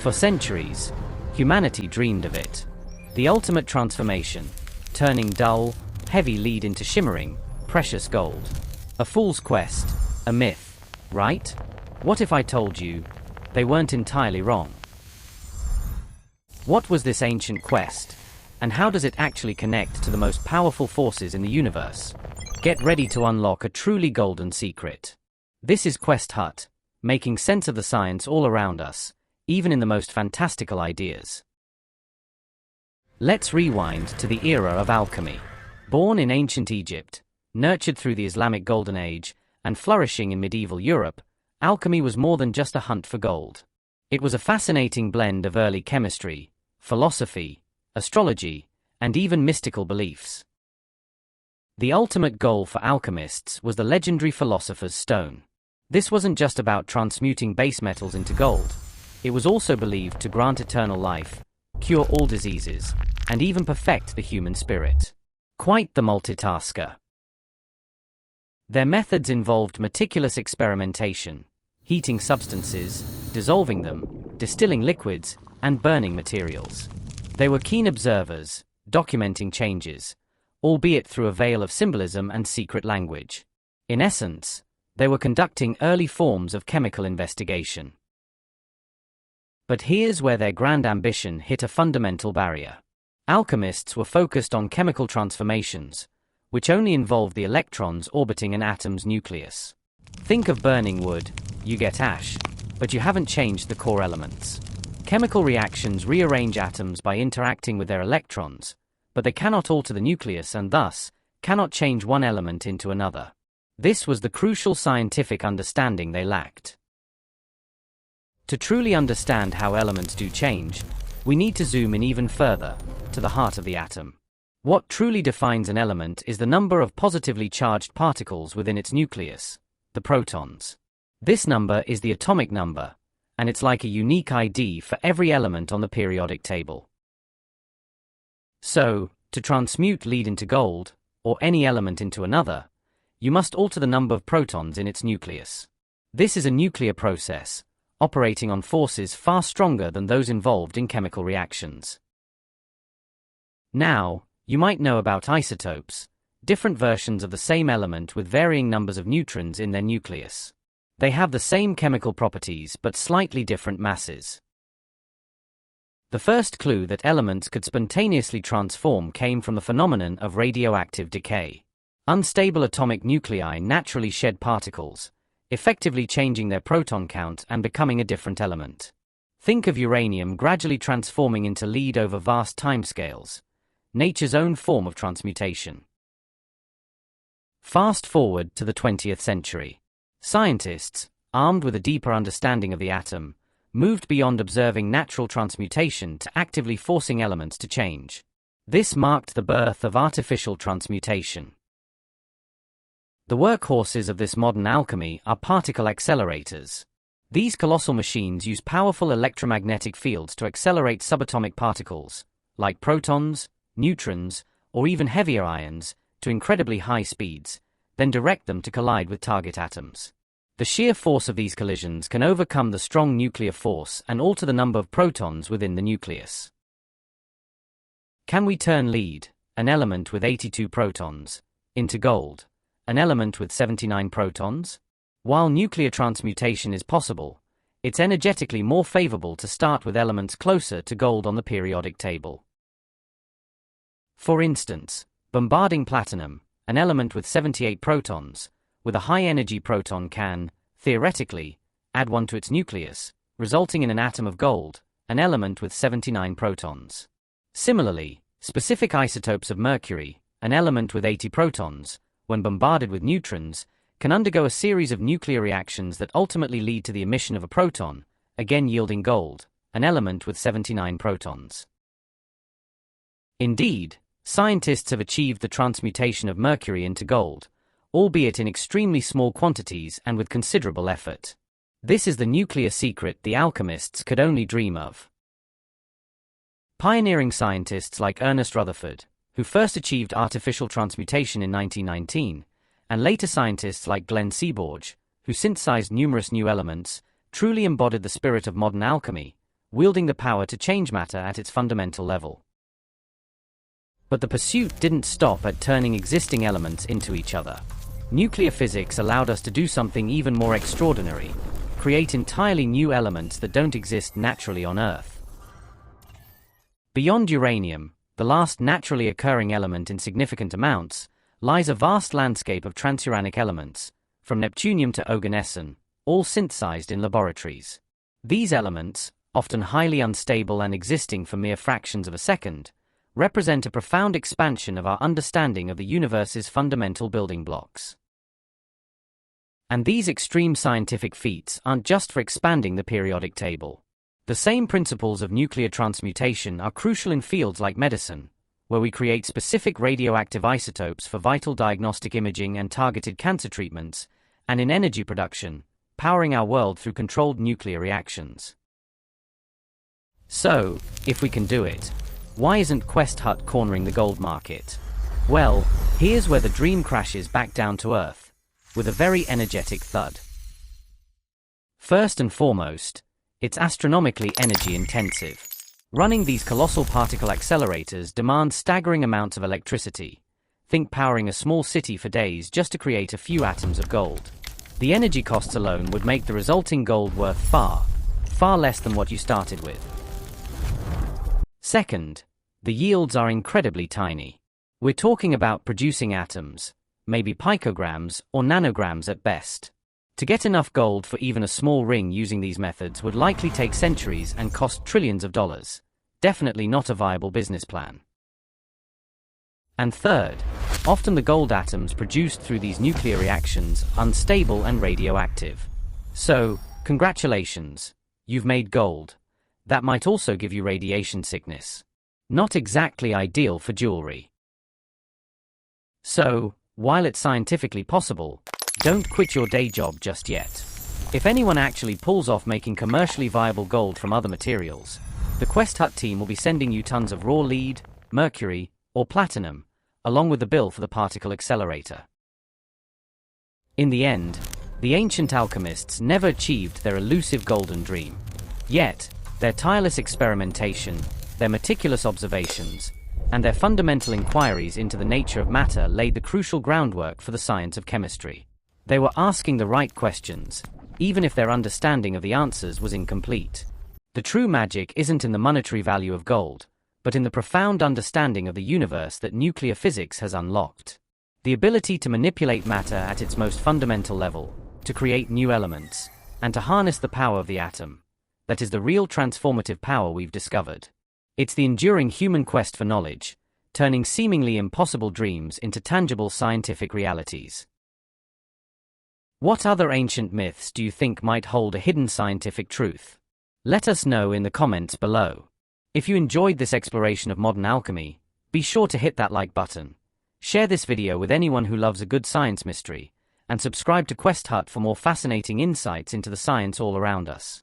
For centuries, humanity dreamed of it. The ultimate transformation, turning dull, heavy lead into shimmering, precious gold. A fool's quest, a myth, right? What if I told you they weren't entirely wrong? What was this ancient quest, and how does it actually connect to the most powerful forces in the universe? Get ready to unlock a truly golden secret. This is QuestHut, making sense of the science all around us, even in the most fantastical ideas. Let's rewind to the era of alchemy. Born in ancient Egypt, nurtured through the Islamic Golden Age, and flourishing in medieval Europe, alchemy was more than just a hunt for gold. It was a fascinating blend of early chemistry, philosophy, astrology, and even mystical beliefs. The ultimate goal for alchemists was the legendary Philosopher's Stone. This wasn't just about transmuting base metals into gold. It was also believed to grant eternal life, cure all diseases, and even perfect the human spirit. Quite the multitasker. Their methods involved meticulous experimentation, heating substances, dissolving them, distilling liquids, and burning materials. They were keen observers, documenting changes, albeit through a veil of symbolism and secret language. In essence, they were conducting early forms of chemical investigation. But here's where their grand ambition hit a fundamental barrier. Alchemists were focused on chemical transformations, which only involved the electrons orbiting an atom's nucleus. Think of burning wood, you get ash, but you haven't changed the core elements. Chemical reactions rearrange atoms by interacting with their electrons, but they cannot alter the nucleus and thus cannot change one element into another. This was the crucial scientific understanding they lacked. To truly understand how elements do change, we need to zoom in even further, to the heart of the atom. What truly defines an element is the number of positively charged particles within its nucleus, the protons. This number is the atomic number, and it's like a unique ID for every element on the periodic table. So, to transmute lead into gold, or any element into another, you must alter the number of protons in its nucleus. This is a nuclear process, operating on forces far stronger than those involved in chemical reactions. Now, you might know about isotopes, different versions of the same element with varying numbers of neutrons in their nucleus. They have the same chemical properties but slightly different masses. The first clue that elements could spontaneously transform came from the phenomenon of radioactive decay. Unstable atomic nuclei naturally shed particles, effectively changing their proton count and becoming a different element. Think of uranium gradually transforming into lead over vast timescales, nature's own form of transmutation. Fast forward to the 20th century. Scientists, armed with a deeper understanding of the atom, moved beyond observing natural transmutation to actively forcing elements to change. This marked the birth of artificial transmutation. The workhorses of this modern alchemy are particle accelerators. These colossal machines use powerful electromagnetic fields to accelerate subatomic particles, like protons, neutrons, or even heavier ions, to incredibly high speeds, then direct them to collide with target atoms. The sheer force of these collisions can overcome the strong nuclear force and alter the number of protons within the nucleus. Can we turn lead, an element with 82 protons, into gold, an element with 79 protons? While nuclear transmutation is possible, it's energetically more favorable to start with elements closer to gold on the periodic table. For instance, bombarding platinum, an element with 78 protons, with a high-energy proton can, theoretically, add one to its nucleus, resulting in an atom of gold, an element with 79 protons. Similarly, specific isotopes of mercury, an element with 80 protons, when bombarded with neutrons, can undergo a series of nuclear reactions that ultimately lead to the emission of a proton, again yielding gold, an element with 79 protons. Indeed, scientists have achieved the transmutation of mercury into gold, albeit in extremely small quantities and with considerable effort. This is the nuclear secret the alchemists could only dream of. Pioneering scientists like Ernest Rutherford, who first achieved artificial transmutation in 1919, and later scientists like Glenn Seaborg, who synthesized numerous new elements, truly embodied the spirit of modern alchemy, wielding the power to change matter at its fundamental level. But the pursuit didn't stop at turning existing elements into each other. Nuclear physics allowed us to do something even more extraordinary: create entirely new elements that don't exist naturally on Earth. Beyond uranium, the last naturally occurring element in significant amounts, lies a vast landscape of transuranic elements, from neptunium to oganesson, all synthesized in laboratories. These elements, often highly unstable and existing for mere fractions of a second, represent a profound expansion of our understanding of the universe's fundamental building blocks. And these extreme scientific feats aren't just for expanding the periodic table. The same principles of nuclear transmutation are crucial in fields like medicine, where we create specific radioactive isotopes for vital diagnostic imaging and targeted cancer treatments, and in energy production, powering our world through controlled nuclear reactions. So, if we can do it, why isn't QuestHut cornering the gold market? Well, here's where the dream crashes back down to Earth, with a very energetic thud. First and foremost, it's astronomically energy intensive. Running these colossal particle accelerators demands staggering amounts of electricity. Think powering a small city for days just to create a few atoms of gold. The energy costs alone would make the resulting gold worth far, far less than what you started with. Second, the yields are incredibly tiny. We're talking about producing atoms, maybe picograms or nanograms at best. To get enough gold for even a small ring using these methods would likely take centuries and cost trillions of dollars. Definitely not a viable business plan. And third, often the gold atoms produced through these nuclear reactions are unstable and radioactive. So, congratulations, you've made gold. That might also give you radiation sickness. Not exactly ideal for jewelry. So, while it's scientifically possible, don't quit your day job just yet. If anyone actually pulls off making commercially viable gold from other materials, the QuestHut team will be sending you tons of raw lead, mercury, or platinum, along with the bill for the particle accelerator. In the end, the ancient alchemists never achieved their elusive golden dream. Yet, their tireless experimentation, their meticulous observations, and their fundamental inquiries into the nature of matter laid the crucial groundwork for the science of chemistry. They were asking the right questions, even if their understanding of the answers was incomplete. The true magic isn't in the monetary value of gold, but in the profound understanding of the universe that nuclear physics has unlocked. The ability to manipulate matter at its most fundamental level, to create new elements, and to harness the power of the atom. That is the real transformative power we've discovered. It's the enduring human quest for knowledge, turning seemingly impossible dreams into tangible scientific realities. What other ancient myths do you think might hold a hidden scientific truth? Let us know in the comments below. If you enjoyed this exploration of modern alchemy, be sure to hit that like button, share this video with anyone who loves a good science mystery, and subscribe to QuestHut for more fascinating insights into the science all around us.